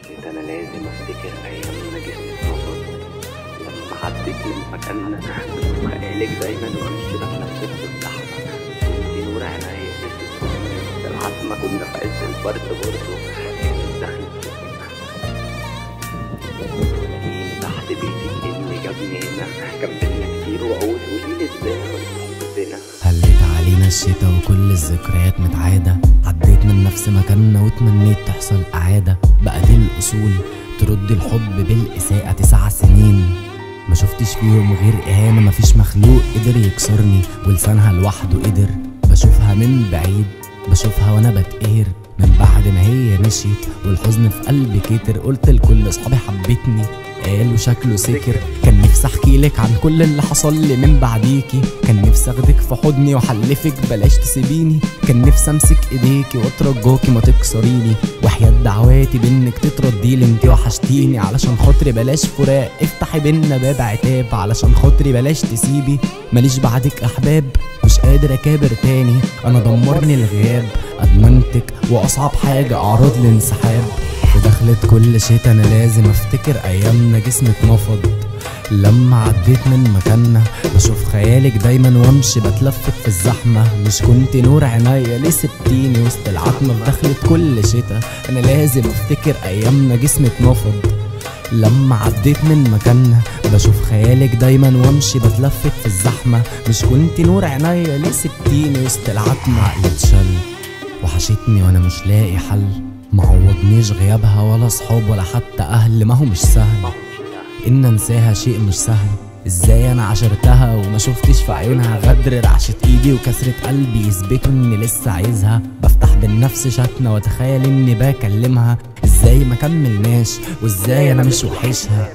ده انا لازم افتكر ايامنا جسمي اتنفض لما عديت من مكاننا. بشوف خيالك دايما وامشي بتلفت في الزحمه، انتي نور عينيا نسيت العتمه. كنا في عز البرد برضه كانت دخلت تلاقيني تحت بيتك اللي جابني هنا. كملنا كتير وعود قوليلي ازاي حبنا. هلت علينا الشتا وكل الذكريات متعادة، عديت من نفس مكاننا وتمنيت تحصل إعادة. بقى دي الأصول ترد الحب بالإساءة. 9 سنين ما شفتش فيهم غير إهانة، مفيش مخلوق قدر يكسرني ولسانها لوحده قدر. بشوفها من بعيد بشوفها وانا بتقهر من بعد ما هي مشيت والحزن في قلبي كتر. قلت لكل اصحابي حبتني قالوا شكله سكر. كان نفسي احكي لك عن كل اللي حصل لي من بعديكي، كان نفسي اخدك في حضني واحلفك بلاش تسيبيني، كان نفسي امسك ايديكي واترجاكي ما تكسريني، وحياة دعواتي بانك تترديلي انتي وحشتيني. علشان خاطري بلاش فراق، افتحي بينا باب عتاب، علشان خاطري بلاش تسيبي، ماليش بعدك احباب، مش قادر اكابر تاني، انا دمرني الغياب، ادمنتك واصعب حاجه اعراض الانسحاب. في دخلت كل شتا انا لازم افتكر ايامنا جسمي اتنفض لما عديت من مكاننا. بشوف خيالك دايما وامشي بتلفت في الزحمه، مش كنت نور عينيا ليه سبتيني وسط العتمه. في دخلت كل شتا انا لازم افتكر ايامنا جسمي اتنفض لما عديت من مكاننا. بشوف خيالك دايما وامشي بتلفت في الزحمه، مش كنت نور عينيا ليه سبتيني وسط العتمه. عقلي اتشل وحشتني وانا مش لاقي حل، معوضنيش غيابها ولا صحاب ولا حتى اهل. ما هو مش سهل ان انساها، شيء مش سهل. ازاي انا عشرتها وما شفتش في عيونها غدر، رعشة ايدي وكسرة قلبي يثبتوا اني لسه عايزها. بفتح بالنفس شاتنا واتخيل اني بكلمها، ازاي ما كملناش وازاي انا مش وحشها.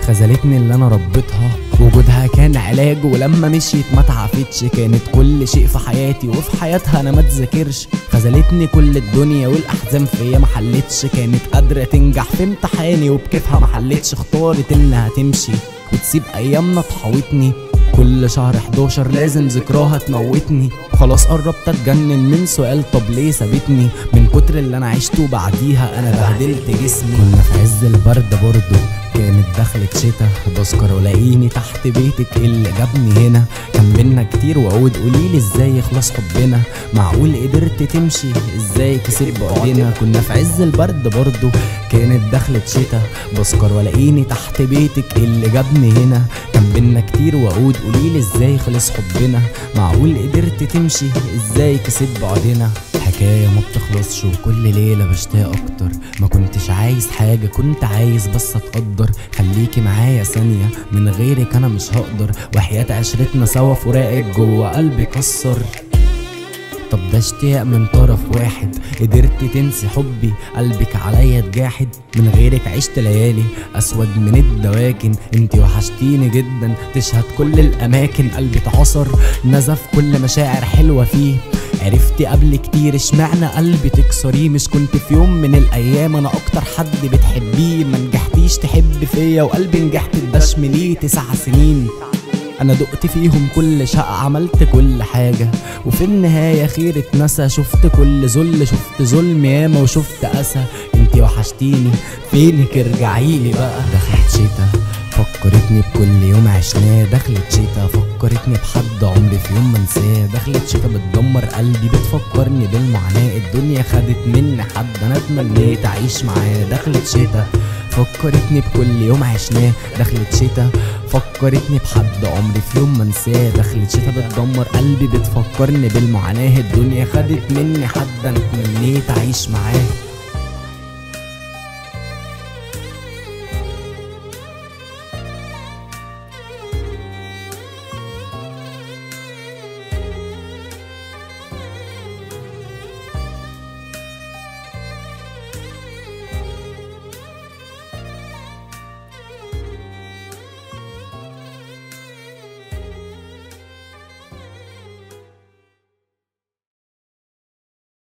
خذلتني اللي انا ربيتها، وجودها كان علاج، ولما مشيت ما تعافتش. كانت كل شيء في حياتي وفي حياتها انا ما تذاكرش. خذلتني كل الدنيا والاحزان فيا ما حلتش، كانت قادره تنجح في امتحاني وبكيفها ما حلتش. اختارت انها تمشي وتسيب ايامنا تحاوطني، كل شهر 11 لازم ذكراها تموتني. خلاص قربت اتجنن من سؤال طب ليه سابتني، من كتر اللي انا عشته بعديها انا بهدلت جسمي. كنا في عز البرد برضه كانت دخلت شتا، بسكر ولاقيني تحت بيتك اللي جابني هنا. كان بينا كتير وعود قوليلي ازاي يخلص حبنا، معقول قدرت تمشي ازاي كسب بعدنا. كنا في عز البرد برضه كانت دخلت شتا، بسكر ولاقيني تحت بيتك اللي جابني هنا. كان بينا كتير وعود قوليلي ازاي خلص حبنا، معقول قدرت تمشي ازاي كسب بعدنا. حكاية ما بتخلصش وكل ليلة بشتاق اكتر، ما كنتش عايز حاجة كنت عايز بس اتقدر. خليكي معايا ثانية من غيرك انا مش هقدر، وحياة عشرتنا سوا فراقك جوه قلبي كسر. طب ده اشتياق من طرف واحد، قدرت تنسي حبي قلبك عليا اتجاحد. من غيرك عشت ليالي اسود من الدواكن، انتي وحشتيني جدا تشهد كل الاماكن. قلبي اتعصر نزف كل مشاعر حلوة فيه، عرفتي قبل كتير اشمعنى قلبي تكسريه. مش كنت في يوم من الايام انا اكتر حد بتحبيه، ما نجحتيش تحب فيا وقلبي نجحت تدشمليه. 9 سنين انا دقت فيهم كل شقة، عملت كل حاجة وفي النهاية خير اتنسى. شفت كل ذل، شفت ظلم ياما وشفت اسى. انتي وحشتيني فينك ارجعيلي بقى. دخلت شتا فكرتني بكل يوم عشناه، دخلت شتا فكرتني بحد عمري في يوم منساه. دخلت شتا بتدمر قلبي بتفكرني بالمعاناة، الدنيا خدت مني حد انا اتمنيت اعيش معاه. دخلت شتا فكرتني بكل يوم عشناه، دخلت شتا فكرتني بحد عمري في يوم منساه. دخلت شتا بتدمر قلبي بتفكرني بالمعاناة، الدنيا خدت مني حد انا اتمنيت اعيش معاه.